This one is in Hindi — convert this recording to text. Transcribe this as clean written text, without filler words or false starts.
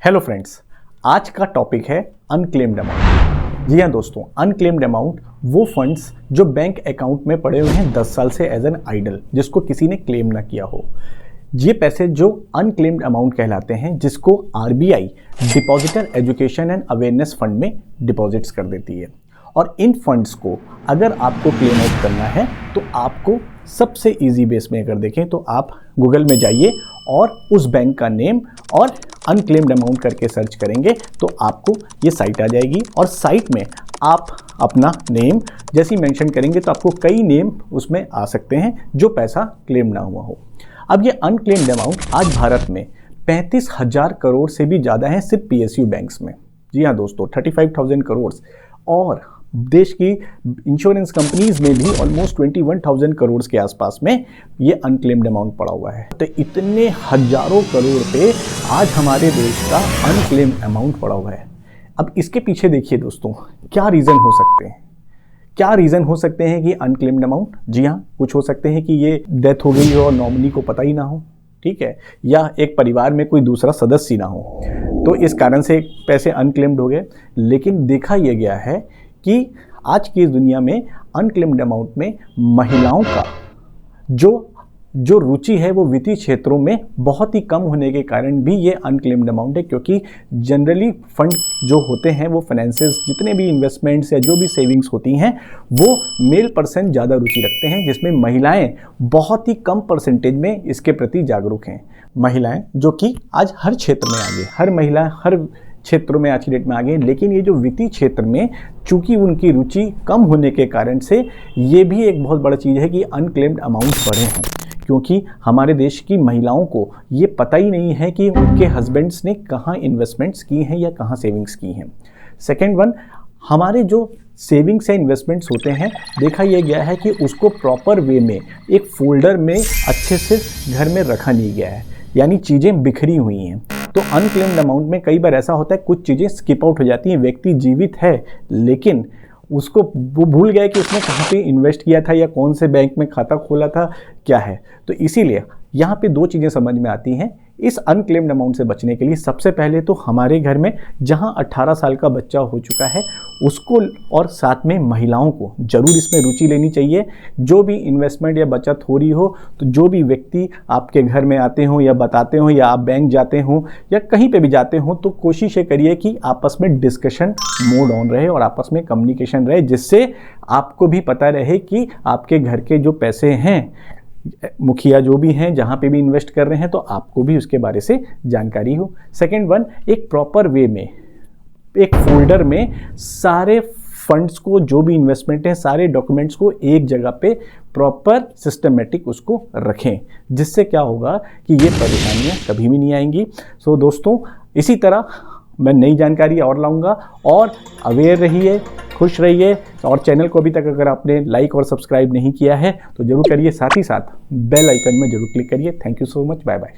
हेलो फ्रेंड्स, आज का टॉपिक है अनक्लेम्ड अमाउंट। जी हाँ दोस्तों, अनक्लेम्ड अमाउंट वो फंड्स जो बैंक अकाउंट में पड़े हुए हैं 10 साल से एज एन आइडल, जिसको किसी ने क्लेम ना किया हो। ये पैसे जो अनक्लेम्ड अमाउंट कहलाते हैं, जिसको RBI depositor education and awareness fund में डिपॉजिट्स कर देती है। और इन फंड्स को अगर आपको क्लेम आउट करना है तो आपको सबसे इजी बेस में अगर देखें तो आप गूगल में जाइए और उस बैंक का नेम और अनक्लेम्ड अमाउंट करके सर्च करेंगे तो आपको ये साइट आ जाएगी। और साइट में आप अपना नेम जैसे ही मेंशन करेंगे तो आपको कई नेम उसमें आ सकते हैं जो पैसा क्लेम ना हुआ हो। अब ये अनक्लेम्ड अमाउंट आज भारत में 35,000 करोड़ से भी ज़्यादा है सिर्फ पीएसयू बैंक्स में। जी हाँ दोस्तों, 35,000 करोड़। और देश की इंश्योरेंस कंपनीज में भी ऑलमोस्ट 21,000 करोड़ के आसपास में ये अनक्लेम्ड अमाउंट पड़ा हुआ है। तो इतने हजारों करोड़ पे आज हमारे देश का अनक्लेम्ड अमाउंट पड़ा हुआ है। अब इसके पीछे देखिए दोस्तों, क्या रीज़न हो सकते हैं। क्या रीज़न हो सकते हैं कि अनक्लेम्ड अमाउंट? जी हाँ, कुछ हो सकते हैं कि ये डेथ हो गई हो और नॉमिनी को पता ही ना हो, ठीक है, या एक परिवार में कोई दूसरा सदस्य ना हो, तो इस कारण से पैसे अनक्लेम्ड हो गए। लेकिन देखा यह गया है कि आज की इस दुनिया में अनक्लेम्ड अमाउंट में महिलाओं का जो रुचि है वो वित्तीय क्षेत्रों में बहुत ही कम होने के कारण भी ये अनक्लेम्ड अमाउंट है। क्योंकि जनरली फंड जो होते हैं वो फाइनेंसेस, जितने भी इन्वेस्टमेंट्स या जो भी सेविंग्स होती हैं वो मेल पर्सन ज़्यादा रुचि रखते हैं, जिसमें महिलाएं बहुत ही कम परसेंटेज में इसके प्रति जागरूक हैं। महिलाएं जो कि आज हर क्षेत्र में आगे, हर महिला हर क्षेत्रों में आज की डेट में आ गए। लेकिन ये जो वित्तीय क्षेत्र में चूंकि उनकी रुचि कम होने के कारण से ये भी एक बहुत बड़ा चीज़ है कि अनक्लेम्ड अमाउंट बढ़े हैं। क्योंकि हमारे देश की महिलाओं को ये पता ही नहीं है कि उनके हस्बैंड्स ने कहाँ इन्वेस्टमेंट्स की हैं या कहाँ सेविंग्स की हैं। सेकेंड वन, हमारे जो सेविंग्स या इन्वेस्टमेंट्स होते हैं, देखा यह गया है कि उसको प्रॉपर वे में एक फोल्डर में अच्छे से घर में रखा नहीं गया है, यानी चीज़ें बिखरी हुई हैं। तो अनक्लेम्ड अमाउंट में कई बार ऐसा होता है कुछ चीज़ें स्किप आउट हो जाती हैं। व्यक्ति जीवित है लेकिन उसको वो भूल गया कि उसने कहाँ पे इन्वेस्ट किया था या कौन से बैंक में खाता खोला था, क्या है। तो इसीलिए यहाँ पे दो चीज़ें समझ में आती हैं इस अनक्लेम्ड अमाउंट से बचने के लिए। सबसे पहले तो हमारे घर में जहाँ 18 साल का बच्चा हो चुका है उसको और साथ में महिलाओं को ज़रूर इसमें रुचि लेनी चाहिए। जो भी इन्वेस्टमेंट या बचत हो रही हो तो जो भी व्यक्ति आपके घर में आते हों या बताते हों या आप बैंक जाते हों या कहीं पे भी जाते हों तो कोशिश ये करिए कि आपस में डिस्कशन मोड ऑन रहे और आपस में कम्युनिकेशन रहे, जिससे आपको भी पता रहे कि आपके घर के जो पैसे हैं, मुखिया जो भी हैं जहाँ पे भी इन्वेस्ट कर रहे हैं, तो आपको भी उसके बारे से जानकारी हो। सेकेंड वन, एक प्रॉपर वे में एक फोल्डर में सारे फंड्स को, जो भी इन्वेस्टमेंट है, सारे डॉक्यूमेंट्स को एक जगह पे प्रॉपर सिस्टमेटिक उसको रखें, जिससे क्या होगा कि ये परेशानियाँ कभी भी नहीं आएंगी। सो दोस्तों, इसी तरह मैं नई जानकारी और लाऊंगा। और अवेयर रहिए, खुश रहिए। और चैनल को अभी तक अगर आपने लाइक और सब्सक्राइब नहीं किया है तो जरूर करिए, साथ ही साथ बेल आइकन में जरूर क्लिक करिए। Thank you so much, bye bye.